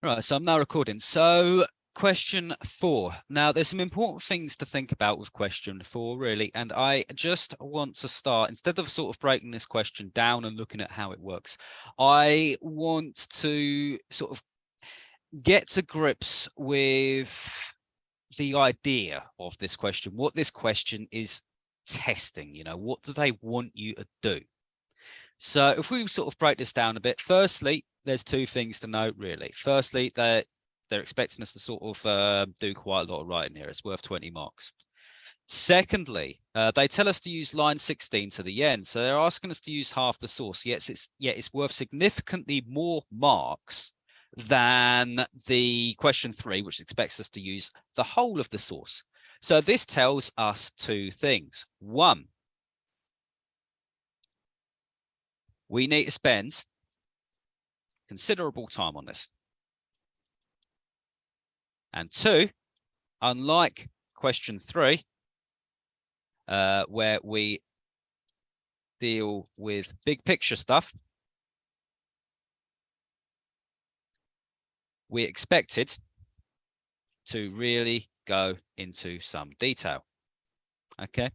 Right, so I'm now recording. So question 4. Now, there's some important things to think about with question 4, really. And I just want to start, instead of sort of breaking this question down and looking at how it works, I want to sort of get to grips with the idea of this question, what this question is testing, what do they want you to do? So if we sort of break this down a bit, firstly, there's two things to note, really. Firstly, they're expecting us to sort of do quite a lot of writing here. It's worth 20 marks. Secondly, they tell us to use line 16 to the end. So they're asking us to use half the source. Yes, it's worth significantly more marks than the question 3, which expects us to use the whole of the source. So this tells us two things. One, we need to spend considerable time on this. And two, unlike question 3, where we deal with big picture stuff, we expected to really go into some detail. Okay.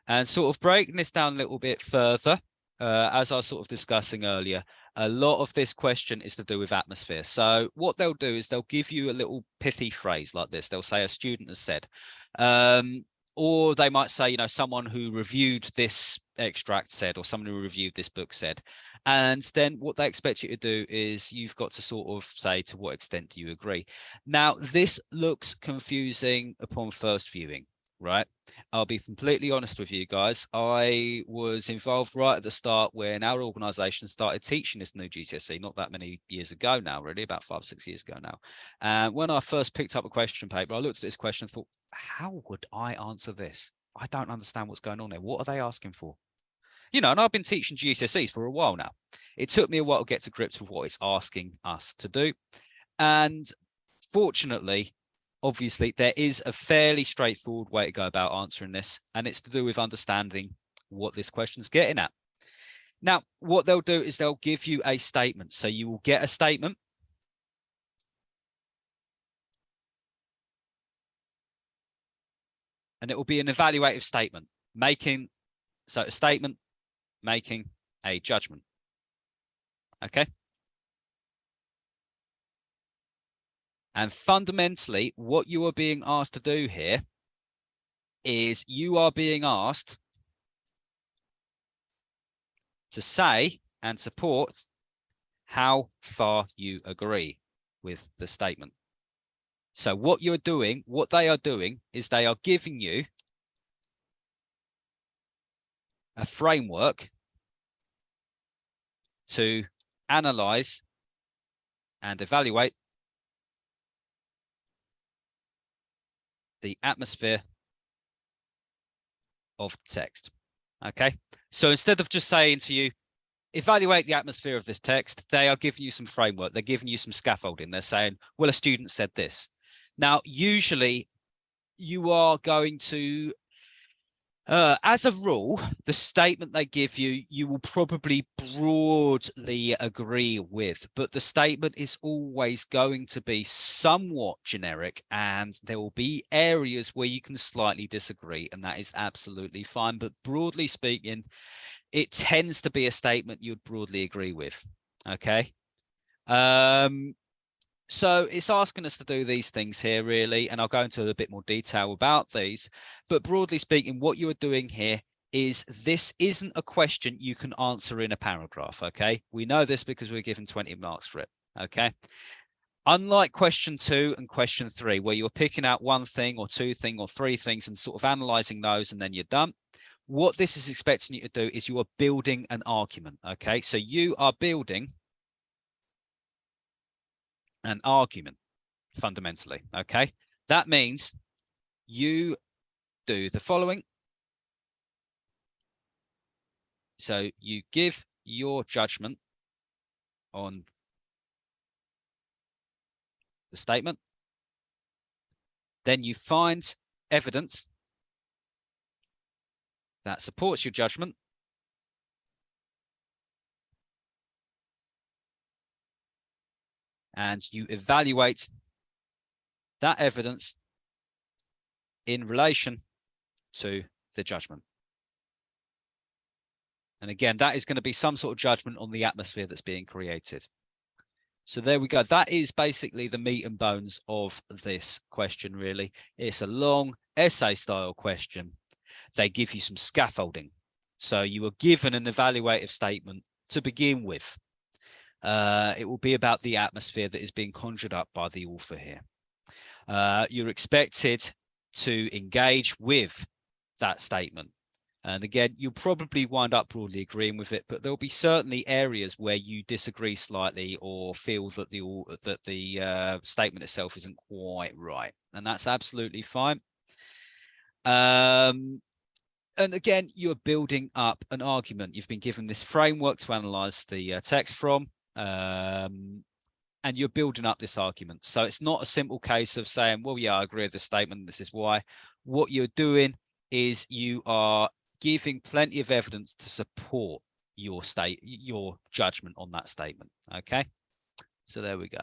And sort of breaking this down a little bit further, as I was sort of discussing earlier, a lot of this question is to do with atmosphere. So what they'll do is they'll give you a little pithy phrase like this. They'll say a student has said, or they might say, someone who reviewed this extract said, or someone who reviewed this book said. And then what they expect you to do is you've got to sort of say to what extent do you agree. Now, this looks confusing upon first viewing, right? I'll be completely honest with you guys. I was involved right at the start when our organisation started teaching this new GCSE, not that many years ago now, really, about 5 or 6 years ago now. And when I first picked up a question paper, I looked at this question and thought, how would I answer this? I don't understand what's going on there. What are they asking for? And I've been teaching GCSEs for a while now. It took me a while to get to grips with what it's asking us to do. And fortunately, obviously, there is a fairly straightforward way to go about answering this, and it's to do with understanding what this question's getting at. Now, what they'll do is they'll give you a statement. So you will get a statement. And it will be an evaluative statement, so a statement making a judgment. Okay. And fundamentally, what you are being asked to do here is you are being asked to say and support how far you agree with the statement. So what they are doing is they are giving you a framework to analyze and evaluate the atmosphere of the text. Okay. So instead of just saying to you, evaluate the atmosphere of this text, they are giving you some framework. They're giving you some scaffolding. They're saying, well, a student said this. Now, usually you are going to, as a rule, the statement they give you, you will probably broadly agree with, but the statement is always going to be somewhat generic, and there will be areas where you can slightly disagree, and that is absolutely fine. But broadly speaking, it tends to be a statement you'd broadly agree with. Okay. So it's asking us to do these things here, really, and I'll go into a bit more detail about these. But broadly speaking, what you are doing here is this isn't a question you can answer in a paragraph. Okay. We know this because we're given 20 marks for it. Okay. Unlike question 2 and question 3, where you're picking out one thing or two things or three things and sort of analyzing those and then you're done. What this is expecting you to do is you are building an argument. Okay, so you are building an argument fundamentally. Okay, that means you do the following. So you give your judgment on the statement, then you find evidence that supports your judgment, and you evaluate that evidence in relation to the judgment. And again, that is going to be some sort of judgment on the atmosphere that's being created. So there we go. That is basically the meat and bones of this question, really. It's a long essay style question. They give you some scaffolding. So you are given an evaluative statement to begin with. It will be about the atmosphere that is being conjured up by the author here. You're expected to engage with that statement. And again, you'll probably wind up broadly agreeing with it, but there'll be certainly areas where you disagree slightly or feel that the statement itself isn't quite right, and that's absolutely fine. And again, you're building up an argument. You've been given this framework to analyze the text from, and you're building up this argument. So it's not a simple case of saying, well, yeah, I agree with the statement, this is why. What you're doing is you are giving plenty of evidence to support your judgment on that statement. Okay, so there we go.